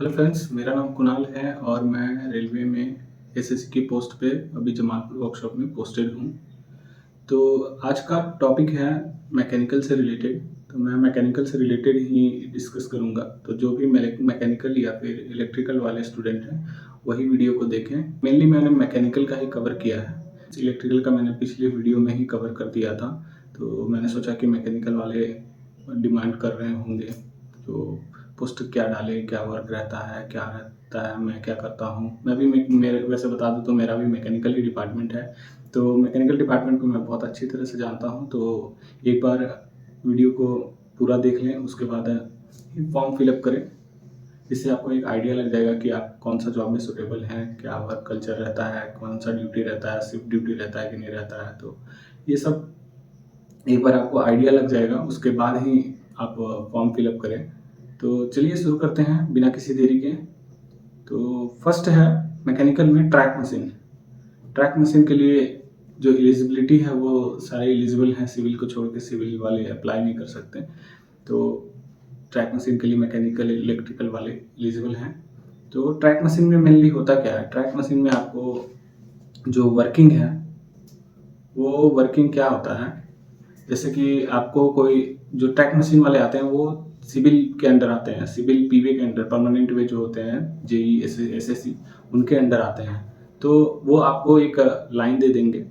Hello friends, मेरा नाम कुणाल है और मैं रेलवे में एसएससी की पोस्ट पे अभी जमालपुर वर्कशॉप में पोस्टेड हूँ। तो आज का टॉपिक है मैकेनिकल से रिलेटेड। तो मैं मैकेनिकल से रिलेटेड ही डिस्कस करूँगा। तो जो भी मैकेनिकल या फिर इलेक्ट्रिकल वाले स्टूडेंट हैं वही वीडियो को देखें। मेनली मैंने मैकेनिकल का ही कवर किया है। इलेक्ट्रिकल का मैंने पिछले वीडियो में ही कवर कर दिया था। तो मैंने सोचा कि मैकेनिकल वाले डिमांड कर रहे होंगे तो पोस्ट क्या डालें, क्या वर्क रहता है, क्या रहता है, मैं क्या करता हूँ। मैं भी मेरे वैसे बता दूँ तो मेरा भी मैकेनिकल ही डिपार्टमेंट है। तो मैकेनिकल डिपार्टमेंट को मैं बहुत अच्छी तरह से जानता हूँ। तो एक बार वीडियो को पूरा देख लें, उसके बाद फॉर्म फिलअप करें। इससे आपको एक आइडिया लग जाएगा कि आप कौन सा जॉब में सुटेबल हैं, क्या वर्क कल्चर रहता है, कौन सा ड्यूटी रहता है, शिफ्ट ड्यूटी रहता है कि नहीं रहता है। तो ये सब एक बार आपको आइडिया लग जाएगा, उसके बाद ही आप फॉर्म फिलअप करें। तो चलिए शुरू करते हैं बिना किसी देरी के। तो फर्स्ट है मैकेनिकल में ट्रैक मशीन। ट्रैक मशीन के लिए जो एलिजिबिलिटी है वो सारे एलिजिबल हैं, सिविल को छोड़ के सिविल वाले अप्लाई नहीं कर सकते। तो ट्रैक मशीन के लिए मैकेनिकल इलेक्ट्रिकल वाले एलिजिबल हैं। तो ट्रैक मशीन में मेनली होता क्या है, ट्रैक मशीन में आपको जो वर्किंग है वो वर्किंग क्या होता है। जैसे कि आपको कोई जो ट्रैक मशीन वाले आते हैं वो सिविल के अंडर आते हैं, सिविल पीवे के अंडर, परमानेंट वे जो होते हैं जेई एसएससी उनके अंडर आते हैं। तो वो आपको एक लाइन दे देंगे,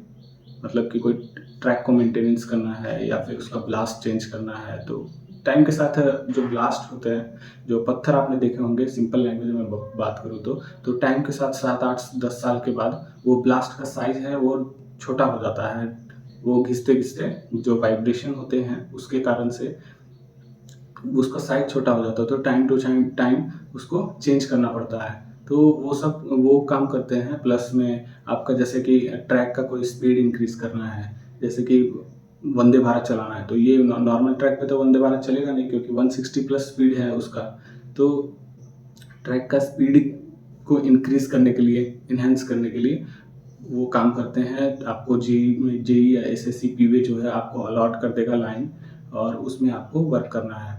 मतलब कि कोई ट्रैक को मेंटेनेंस करना है या फिर उसका ब्लास्ट चेंज करना है। तो टाइम के साथ जो ब्लास्ट होते हैं, जो पत्थर आपने देखे होंगे, सिंपल लैंग्वेज में बात करूँ तो टाइम के साथ 7 8 10 साल के बाद वो ब्लास्ट का साइज है वो छोटा हो जाता है। वो घिसते घिसते जो वाइब्रेशन होते हैं उसके कारण से उसका साइज छोटा हो जाता है। तो टाइम टू टाइम उसको चेंज करना पड़ता है। तो वो काम करते हैं। प्लस में आपका जैसे कि ट्रैक का कोई स्पीड इंक्रीज करना है, जैसे कि वंदे भारत चलाना है, तो ये नॉर्मल ट्रैक पे तो वंदे भारत चलेगा नहीं क्योंकि 160 प्लस स्पीड है उसका। तो ट्रैक का स्पीड को इंक्रीज करने के लिए, इन्हेंस करने के लिए वो काम करते हैं। आपको जेई या एसएससी पीवे जो है आपको अलॉट कर देगा लाइन, और उसमें आपको वर्क करना है।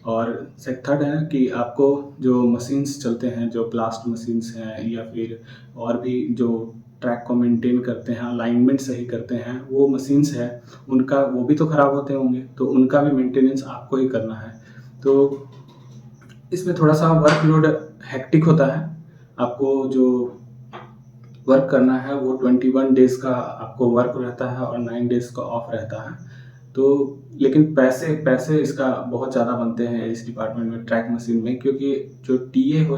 और थर्ड है कि आपको जो मशीन्स चलते हैं, जो ब्लास्ट मशीन्स हैं या फिर और भी जो ट्रैक को मेंटेन करते हैं, अलाइनमेंट सही करते हैं, वो मशीन्स है उनका वो भी तो ख़राब होते होंगे, तो उनका भी मेंटेनेंस आपको ही करना है। तो इसमें थोड़ा सा वर्कलोड हेक्टिक होता है। आपको जो वर्क करना है वो 21 डेज का आपको वर्क रहता है और 9 डेज का ऑफ रहता है। तो लेकिन पैसे पैसे इसका बहुत ज़्यादा बनते हैं इस डिपार्टमेंट में, ट्रैक मशीन में, क्योंकि जो टीए हो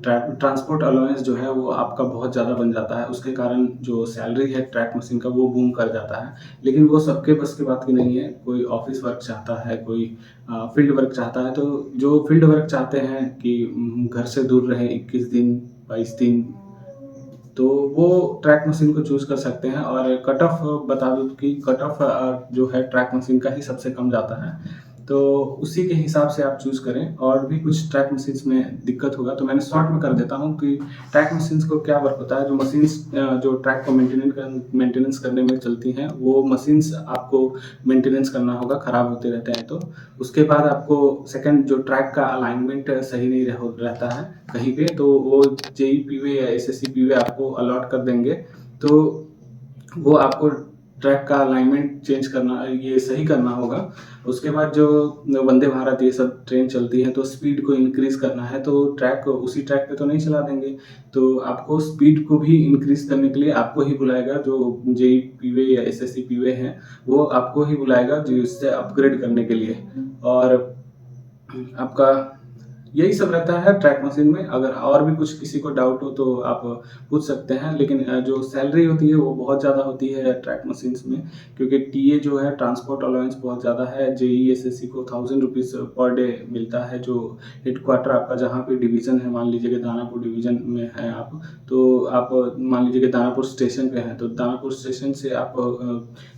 ट्रांसपोर्ट अलाउंस जो है वो आपका बहुत ज़्यादा बन जाता है। उसके कारण जो सैलरी है ट्रैक मशीन का वो बूम कर जाता है। लेकिन वो सबके बस की बात की नहीं है। कोई ऑफिस वर्क चाहता है, कोई फील्ड वर्क चाहता है। तो जो फील्ड वर्क चाहते हैं कि घर से दूर रहे 21 दिन 22 दिन, तो वो ट्रैक मशीन को चूज कर सकते हैं। और कट ऑफ बता दूं कि कट ऑफ जो है ट्रैक मशीन का ही सबसे कम जाता है। तो उसी के हिसाब से आप चूज करें। और भी कुछ ट्रैक मशीन्स में दिक्कत होगा तो मैंने शॉर्ट में कर देता हूँ कि ट्रैक मशीन्स को क्या वर्क होता है। जो मशीन्स जो ट्रैक को मेंटेनेंस करने में चलती हैं, वो मशीन्स आपको मेंटेनेंस करना होगा, खराब होते रहते हैं। तो उसके बाद आपको सेकंड जो ट्रैक का अलाइनमेंट सही नहीं रहता है कहीं पे, तो वो जेई पीवे या एसएससी पीवे आपको अलॉट कर देंगे। तो वो आपको ट्रैक का अलाइनमेंट चेंज करना, ये सही करना होगा। उसके बाद जो वंदे भारत ये सब ट्रेन चलती है तो स्पीड को इंक्रीज करना है, तो ट्रैक उसी ट्रैक पे तो नहीं चला देंगे। तो आपको स्पीड को भी इंक्रीज करने के लिए आपको ही बुलाएगा, जो जेई पीवे या एसएससी पीवे हैं वो आपको ही बुलाएगा जिससे अपग्रेड करने के लिए। और आपका यही सब रहता है ट्रैक मशीन में। अगर और भी कुछ किसी को डाउट हो तो आप पूछ सकते हैं। लेकिन जो सैलरी होती है वो बहुत ज़्यादा होती है ट्रैक मशीन्स में, क्योंकि टीए जो है ट्रांसपोर्ट अलाउंस बहुत ज़्यादा है। जेई एसएससी को 1000 रुपीज़ पर डे मिलता है। जो हेडक्वार्टर आपका जहाँ पे डिवीज़न है, मान लीजिए कि दानापुर डिवीज़न में है आप, तो आप मान लीजिए कि दानापुर स्टेशन पे हैं, तो दानापुर स्टेशन से आप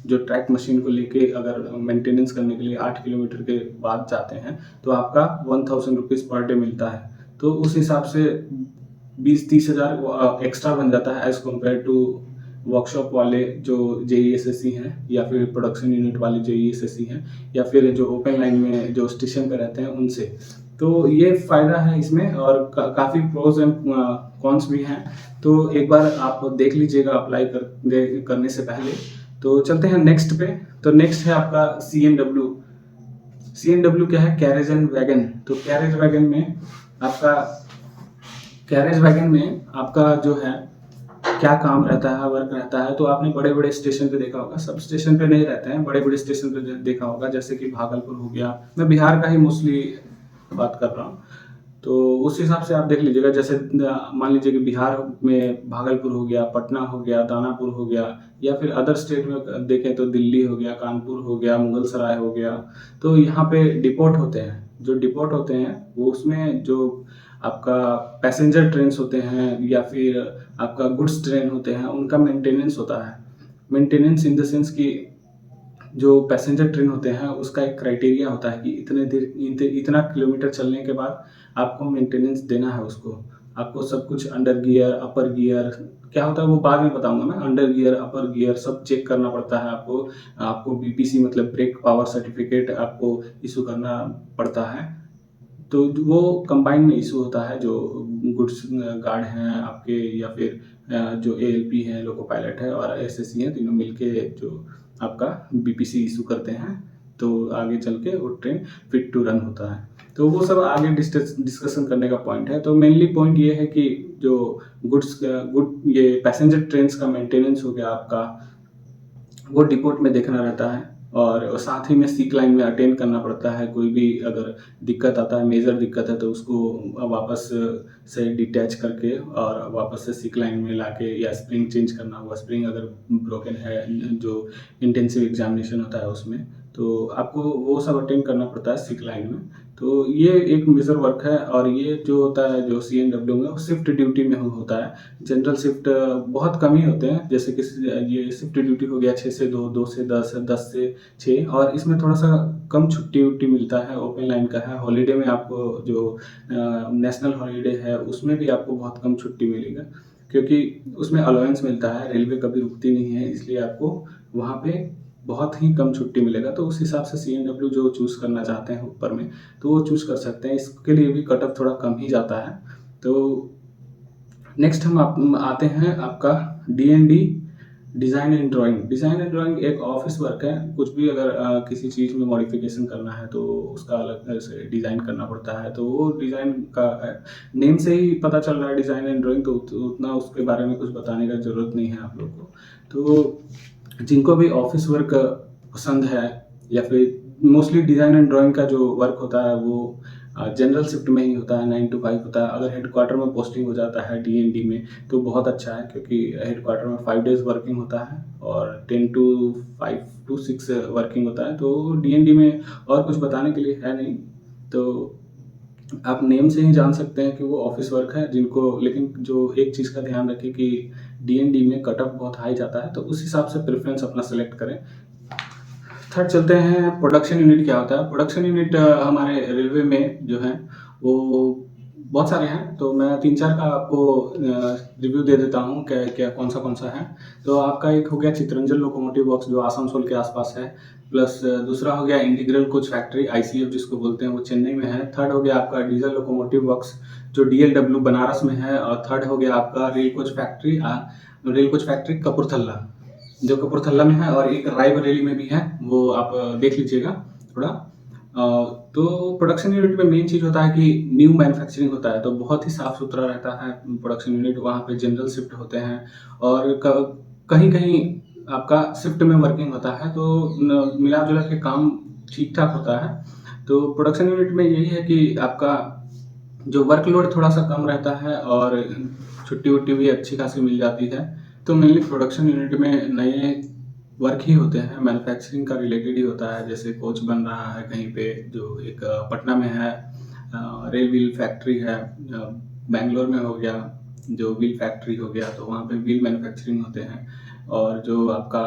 जो ट्रैक मशीन को लेके अगर मेंटेनेंस करने के लिए 8 किलोमीटर के बाद जाते हैं तो आपका 1000 रुपीज़ पर डे मिलता है। तो उस हिसाब से 20-30 हज़ार एक्स्ट्रा बन जाता है एज कम्पेयर टू वर्कशॉप वाले जो जेई एसएससी हैं, या फिर प्रोडक्शन यूनिट वाले जेई एसएससी हैं, या फिर जो ओपन लाइन में जो स्टेशन पे रहते हैं उनसे। तो ये फ़ायदा है इसमें और काफ़ी प्रोज एंड कॉन्स भी हैं। तो एक बार आप देख लीजिएगा अप्लाई करने से पहले। तो चलते हैं नेक्स्ट पे। तो नेक्स्ट है आपका CNW। CNW क्या है? Carriage and wagon. तो कैरेज वैगन में आपका जो है क्या काम रहता है, वर्क रहता है। तो आपने बड़े बड़े स्टेशन पे देखा होगा, सब स्टेशन पे नहीं रहते हैं, बड़े बड़े स्टेशन पे देखा होगा, जैसे कि भागलपुर हो गया। मैं बिहार का ही मोस्टली बात कर रहा हूँ। तो उस हिसाब से आप देख लीजिएगा, जैसे मान लीजिए कि बिहार में भागलपुर हो गया, पटना हो गया, दानापुर हो गया, या फिर अदर स्टेट में देखें तो दिल्ली हो गया, कानपुर हो गया, मुगलसराय हो गया। तो यहाँ पे डिपोट होते हैं। जो डिपोट होते हैं वो उसमें जो आपका पैसेंजर ट्रेन्स होते हैं या फिर आपका गुड्स ट्रेन होते हैं, उनका मेंटेनेंस होता है। मेंटेनेंस इन द सेंस कि जो पैसेंजर ट्रेन होते हैं उसका एक क्राइटेरिया होता है कि इतना किलोमीटर चलने के बाद आपको मेंटेनेंस देना है उसको। आपको सब कुछ अंडर गियर, अपर गियर क्या होता है वो बाद में बताऊंगा मैं। अंडर गियर, अपर गियर सब चेक करना पड़ता है आपको। आपको BPC मतलब ब्रेक पावर सर्टिफिकेट आपको इशू करना पड़ता है। तो वो कंबाइन में इशू होता है। जो गुड्स गार्ड हैं आपके, या फिर जो ALP है, लोको पायलट है, और SSC है, तीनों मिलके जो आपका BPC इशू करते हैं। तो आगे चल के वो ट्रेन फिट टू रन होता है। तो वो सब आगे डिस्कशन करने का पॉइंट है। तो मेनली पॉइंट ये है कि जो ये पैसेंजर ट्रेन्स का मेंटेनेंस हो गया आपका, वो डिपोट में देखना रहता है। और साथ ही में सीक लाइन में अटेंड करना पड़ता है। कोई भी अगर दिक्कत आता है, मेजर दिक्कत है, तो उसको वापस से डिटैच करके और वापस से सीक लाइन में लाके, या स्प्रिंग चेंज करना हुआ, स्प्रिंग अगर ब्रोकन है, जो इंटेंसिव एग्जामिनेशन होता है उसमें, तो आपको वो सब अटेंड करना पड़ता है सीक लाइन में। तो ये एक मेजर वर्क है। और ये जो होता है जो CNW में, वो शिफ्ट ड्यूटी में होता है। जनरल शिफ्ट बहुत कम ही होते हैं, जैसे कि ये शिफ्ट ड्यूटी हो गया 6 से 2, 2 से 10, 10 से 6, और इसमें थोड़ा सा कम छुट्टी उट्टी मिलता है। ओपन लाइन का है। हॉलीडे में आपको जो नेशनल हॉलीडे है उसमें भी आपको बहुत कम छुट्टी मिलेगा, क्योंकि उसमें अलाउंस मिलता है। रेलवे कभी रुकती नहीं है, इसलिए आपको वहाँ पे बहुत ही कम छुट्टी मिलेगा। तो उस हिसाब से CNW जो चूज़ करना चाहते हैं ऊपर में, तो वो चूज़ कर सकते हैं। इसके लिए भी कट ऑफ थोड़ा कम ही जाता है। तो नेक्स्ट हम आते हैं आपका DND, design and drawing. Design and drawing एक ऑफिस वर्क है। कुछ भी अगर किसी चीज़ में मॉडिफिकेशन करना है तो उसका अलग से डिज़ाइन करना पड़ता है। तो वो डिज़ाइन का नेम से ही पता चल रहा है डिज़ाइन एंड ड्राइंग, तो उतना उसके बारे में कुछ बताने का ज़रूरत नहीं है आप लोग को। तो जिनको भी ऑफिस वर्क पसंद है, या फिर मोस्टली डिज़ाइन एंड ड्राइंग का जो वर्क होता है वो जनरल शिफ्ट में ही होता है, 9 to 5 होता है। अगर हेडक्वार्टर में पोस्टिंग हो जाता है DND में तो बहुत अच्छा है, क्योंकि हेडक्वार्टर में 5 डेज़ वर्किंग होता है और 10 to 5 to 6 वर्किंग होता है। तो DND में और कुछ बताने के लिए है नहीं। तो आप नेम से ही जान सकते हैं कि वो ऑफिस वर्क है। जिनको लेकिन जो एक चीज़ का ध्यान रखें कि DND में कट ऑफ बहुत हाई जाता है, तो उस हिसाब से प्रेफरेंस अपना सेलेक्ट करें। थर्ड चलते हैं, प्रोडक्शन यूनिट क्या होता है। प्रोडक्शन यूनिट हमारे रेलवे में जो है वो बहुत सारे हैं। तो मैं 3-4 का आपको रिव्यू दे देता हूँ क्या क्या कौन सा है। तो आपका एक हो गया चितरंजन लोकोमोटिव वर्क्स, जो आसनसोल के आसपास है। प्लस दूसरा हो गया इंटीग्रल कोच फैक्ट्री, ICF जिसको बोलते हैं, वो चेन्नई में है। थर्ड हो गया आपका डीजल लोकोमोटिव वर्क्स, जो DLW बनारस में है। और थर्ड हो गया आपका रेल कोच फैक्ट्री कपूरथला, जो कपूरथला में है। और एक रायबरेली में भी है, वो आप देख लीजिएगा थोड़ा। तो प्रोडक्शन यूनिट में मेन चीज़ होता है कि न्यू मैन्युफैक्चरिंग होता है, तो बहुत ही साफ़ सुथरा रहता है प्रोडक्शन यूनिट। वहाँ पे जनरल शिफ्ट होते हैं, और कहीं कहीं आपका शिफ्ट में वर्किंग होता है। तो मिला जुला के काम ठीक ठाक होता है। तो प्रोडक्शन यूनिट में यही है कि आपका जो वर्कलोड थोड़ा सा कम रहता है, और छुट्टी वुट्टी भी अच्छी खासी मिल जाती है। तो मेनली प्रोडक्शन यूनिट में नए वर्क ही होते हैं, मैन्युफैक्चरिंग का रिलेटेड ही होता है। जैसे कोच बन रहा है कहीं पे, जो एक पटना में है, रेल व्हील फैक्ट्री है। बेंगलोर में हो गया जो व्हील फैक्ट्री हो गया, तो वहाँ पे व्हील मैन्युफैक्चरिंग होते हैं। और जो आपका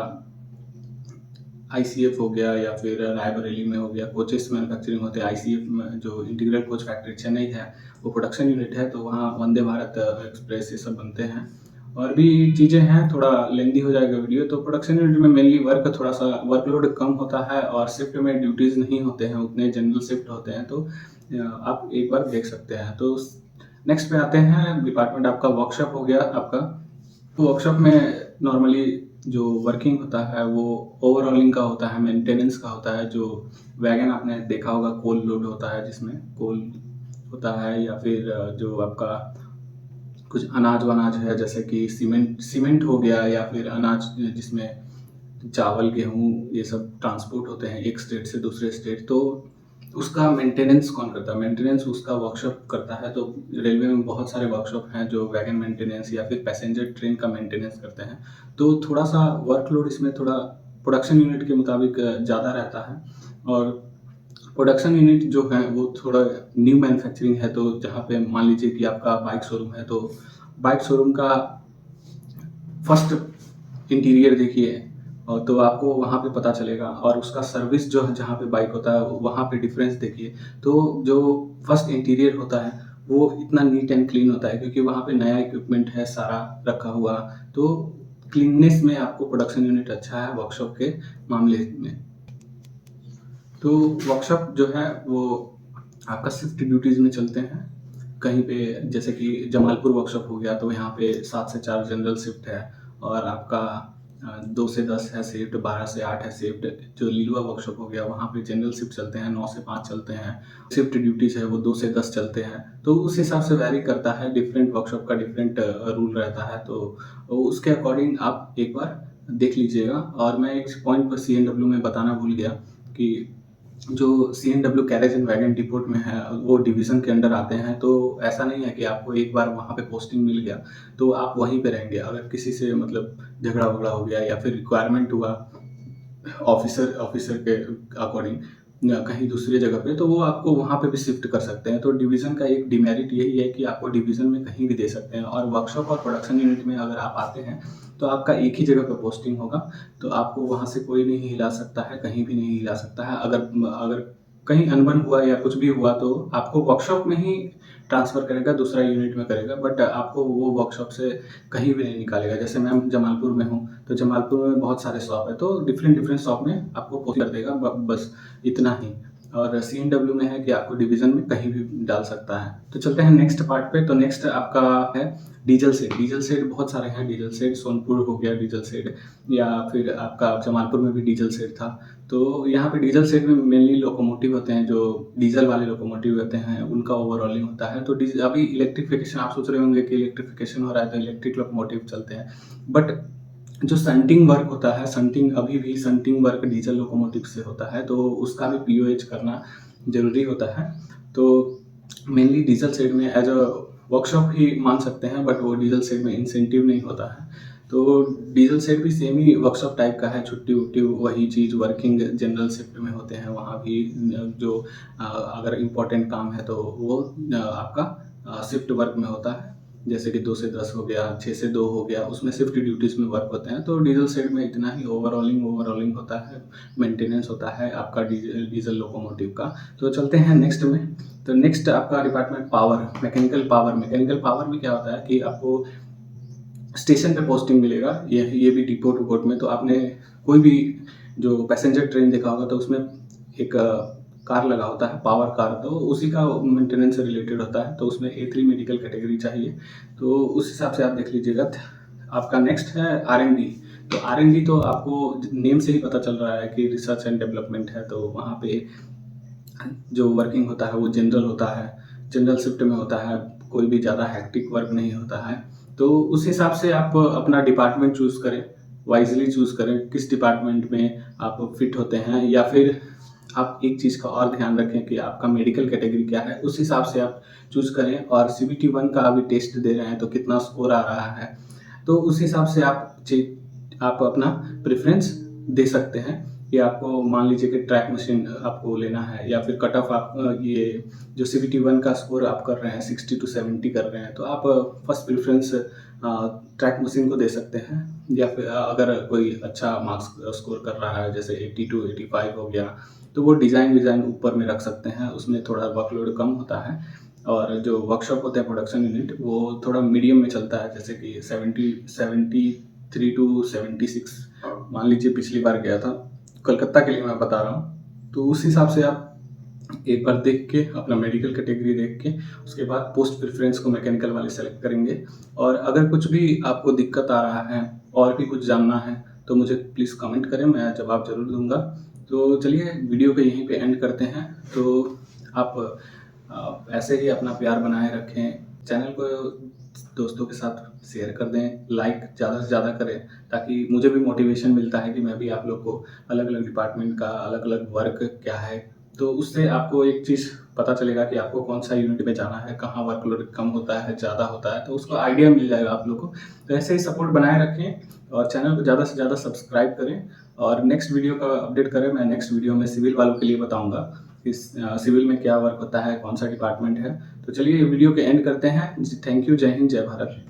ICF हो गया, या फिर रायबरेली में हो गया, कोचेस मैन्युफैक्चरिंग होते हैं। ICF में जो इंटीग्रल कोच फैक्ट्री चेन्नई है, वो प्रोडक्शन यूनिट है। तो वहाँ वंदे भारत एक्सप्रेस ये सब बनते हैं। और भी चीज़ें हैं, थोड़ा लेंदी हो जाएगा वीडियो। तो प्रोडक्शन यूनिट में मेनली थोड़ा सा वर्कलोड कम होता है और शिफ्ट में ड्यूटीज़ नहीं होते हैं उतने, जनरल शिफ्ट होते हैं। तो आप एक बार देख सकते हैं। तो नेक्स्ट पे आते हैं डिपार्टमेंट आपका वर्कशॉप हो गया आपका। तो वर्कशॉप में नॉर्मली जो वर्किंग होता है वो ओवरऑलिंग का होता है, मेंटेनेंस का होता है। जो वैगन आपने देखा होगा, कोल लोड होता है जिसमें कोल होता है, या फिर जो आपका कुछ अनाज वनाज है जैसे कि सीमेंट हो गया, या फिर अनाज जिसमें चावल गेहूँ ये सब ट्रांसपोर्ट होते हैं एक स्टेट से दूसरे स्टेट। तो उसका मेंटेनेंस कौन करता है? मेंटेनेंस उसका वर्कशॉप करता है। तो रेलवे में बहुत सारे वर्कशॉप हैं जो वैगन मेंटेनेंस या फिर पैसेंजर ट्रेन का मेंटेनेंस करते हैं। तो थोड़ा सा वर्कलोड इसमें थोड़ा प्रोडक्शन यूनिट के मुताबिक ज़्यादा रहता है। और प्रोडक्शन यूनिट जो है वो थोड़ा न्यू मैन्युफैक्चरिंग है। तो जहाँ पे मान लीजिए कि आपका बाइक शोरूम है, तो बाइक शोरूम का फर्स्ट इंटीरियर देखिए, और तो आपको वहाँ पे पता चलेगा। और उसका सर्विस जो है जहाँ पे बाइक होता है वहाँ पे डिफरेंस देखिए। तो जो फर्स्ट इंटीरियर होता है वो इतना नीट एंड क्लीन होता है क्योंकि वहाँ पे नया इक्विपमेंट है सारा रखा हुआ। तो क्लीननेस में आपको प्रोडक्शन यूनिट अच्छा है वर्कशॉप के मामले में। तो वर्कशॉप जो है वो आपका शिफ्ट ड्यूटीज़ में चलते हैं। कहीं पे जैसे कि जमालपुर वर्कशॉप हो गया तो यहाँ पे 7 से 4 जनरल शिफ्ट है, और आपका 2 से 10 है शिफ्ट, 12 से 8 है शिफ्ट। जो लीलुआ वर्कशॉप हो गया वहाँ पे जनरल शिफ्ट चलते हैं, 9 से 5 चलते हैं। शिफ्ट ड्यूटीज़ है वो 2 से 10 चलते हैं। तो उस हिसाब से वैरी करता है, डिफरेंट वर्कशॉप का डिफरेंट रूल रहता है। तो उसके अकॉर्डिंग आप एक बार देख लीजिएगा। और मैं एक पॉइंट पर CNW में बताना भूल गया कि जो CNW carriage and wagon depot में है वो डिवीज़न के अंडर आते हैं। तो ऐसा नहीं है कि आपको एक बार वहाँ पे पोस्टिंग मिल गया तो आप वहीं पे रहेंगे। अगर किसी से मतलब झगड़ा वगड़ा हो गया या फिर रिक्वायरमेंट हुआ ऑफिसर के अकॉर्डिंग या कहीं दूसरी जगह पे, तो वो आपको वहाँ पे भी शिफ्ट कर सकते हैं। तो डिवीज़न का एक डिमेरिट यही है कि आपको डिवीज़न में कहीं भी दे सकते हैं। और वर्कशॉप और प्रोडक्शन यूनिट में अगर आप आते हैं तो आपका एक ही जगह पे पोस्टिंग होगा। तो आपको वहाँ से कोई नहीं हिला सकता है, कहीं भी नहीं हिला सकता है। अगर अगर कहीं अनबन हुआ या कुछ भी हुआ तो आपको वर्कशॉप में ही ट्रांसफ़र करेगा, दूसरा यूनिट में करेगा, बट आपको वो वर्कशॉप से कहीं भी नहीं निकालेगा। जैसे मैं जमालपुर में हूँ तो जमालपुर में बहुत सारे शॉप है, तो डिफरेंट शॉप में आपको पोस्ट कर देगा, बस इतना ही। और CNW में है कि आपको डिवीज़न में कहीं भी डाल सकता है। तो चलते हैं नेक्स्ट पार्ट पे। तो नेक्स्ट आपका है डीजल शेड। डीजल शेड बहुत सारे हैं। डीजल शेड सोनपुर हो गया डीजल शेड, या फिर आपका जमालपुर में भी डीजल शेड था। तो यहाँ पे डीजल शेड में मेनली लोकोमोटिव होते हैं, जो डीजल वाले लोकोमोटिव होते हैं उनका ओवरऑलिंग होता है। तो अभी इलेक्ट्रिफिकेशन आप सोच रहे होंगे कि इलेक्ट्रिफिकेशन हो रहा है तो इलेक्ट्रिक लोकोमोटिव चलते हैं, बट जो संटिंग वर्क होता है, संटिंग अभी भी संटिंग वर्क डीजल लोकोमोटिव से होता है, तो उसका भी POH करना ज़रूरी होता है। तो मेनली डीजल शेड में एज अ वर्कशॉप ही मान सकते हैं, बट वो डीजल शेड में इंसेंटिव नहीं होता है। तो डीजल शेड भी सेम ही वर्कशॉप टाइप का है, छुट्टी वुट्टी वही चीज़ वर्किंग जनरल शिफ्ट में होते हैं। वहाँ भी जो अगर इम्पोर्टेंट काम है तो वो आपका शिफ्ट वर्क में होता है। जैसे कि 2 से 10 हो गया, 6 से 2 हो गया, उसमें शिफ्ट ड्यूटीज़ में वर्क होते हैं। तो डीजल शेड में इतना ही ओवरऑलिंग होता है, मेंटेनेंस होता है आपका डीजल लोकोमोटिव का। तो चलते हैं नेक्स्ट में। तो नेक्स्ट आपका department power, mechanical power. Mechanical power में क्या होता है कि आपको स्टेशन पे पोस्टिंग मिलेगा, ये भी डिपोट विपोट में। तो आपने कोई भी जो पैसेंजर ट्रेन देखा होगा तो उसमें एक कार लगा होता है, पावर कार, तो उसी का मेंटेनेंस से रिलेटेड होता है। तो उसमें A3 मेडिकल कैटेगरी चाहिए, तो उस हिसाब से आप देख लीजिएगा। आपका नेक्स्ट है R&D। तो R&D तो आपको नेम से ही पता चल रहा है कि रिसर्च एंड डेवलपमेंट है। तो वहाँ पे जो वर्किंग होता है वो जनरल होता है, जनरल शिफ्ट में होता है, कोई भी ज़्यादा हैक्टिक वर्क नहीं होता है। तो उस हिसाब से आप अपना डिपार्टमेंट चूज़ करें, वाइजली चूज़ करें किस डिपार्टमेंट में आप फिट होते हैं। या फिर आप एक चीज़ का और ध्यान रखें कि आपका मेडिकल कैटेगरी क्या है, उस हिसाब से आप चूज़ करें। और CBT 1 का अभी टेस्ट दे रहे हैं तो कितना स्कोर आ रहा है, तो उस हिसाब से आप अपना प्रेफरेंस दे सकते हैं। कि आपको मान लीजिए कि ट्रैक मशीन आपको लेना है, या फिर कट ऑफ आप ये जो CBT 1 का स्कोर आप कर रहे हैं 60 to 70 कर रहे हैं, तो आप फर्स्ट प्रेफरेंस ट्रैक मशीन को दे सकते हैं। या फिर अगर कोई अच्छा मार्क्स स्कोर कर रहा है जैसे 80 to 85 हो गया, तो वो डिज़ाइन ऊपर में रख सकते हैं, उसमें थोड़ा वर्कलोड कम होता है। और जो वर्कशॉप होता है प्रोडक्शन यूनिट वो थोड़ा मीडियम में चलता है, जैसे कि 73 टू 76 मान लीजिए। पिछली बार गया था कलकत्ता के लिए मैं बता रहा हूँ, तो उस हिसाब से आप एक बार देख के अपना मेडिकल कैटेगरी देख के उसके बाद पोस्ट प्रेफरेंस को मैकेनिकल वाले सेलेक्ट करेंगे। और अगर कुछ भी आपको दिक्कत आ रहा है और भी कुछ जानना है तो मुझे प्लीज़ कमेंट करें, मैं जवाब ज़रूर दूंगा। तो चलिए वीडियो को यहीं पे एंड करते हैं। तो आप ऐसे ही अपना प्यार बनाए रखें, चैनल को दोस्तों के साथ शेयर कर दें, लाइक ज़्यादा से ज़्यादा करें, ताकि मुझे भी मोटिवेशन मिलता है कि मैं भी आप लोग को अलग अलग डिपार्टमेंट का अलग अलग वर्क क्या है, तो उससे आपको एक चीज़ पता चलेगा कि आपको कौन सा यूनिट में जाना है, कहाँ वर्कलोड कम होता है ज़्यादा होता है, तो उसका आइडिया मिल जाएगा आप लोग को। तो ऐसे ही सपोर्ट बनाए रखें और चैनल को ज़्यादा से ज़्यादा सब्सक्राइब करें और नेक्स्ट वीडियो का अपडेट करें। मैं नेक्स्ट वीडियो में सिविल वालों के लिए बताऊँगा कि सिविल में क्या वर्क होता है, कौन सा डिपार्टमेंट है। तो चलिए वीडियो के एंड करते हैं। थैंक यू, जय हिंद, जय भारत।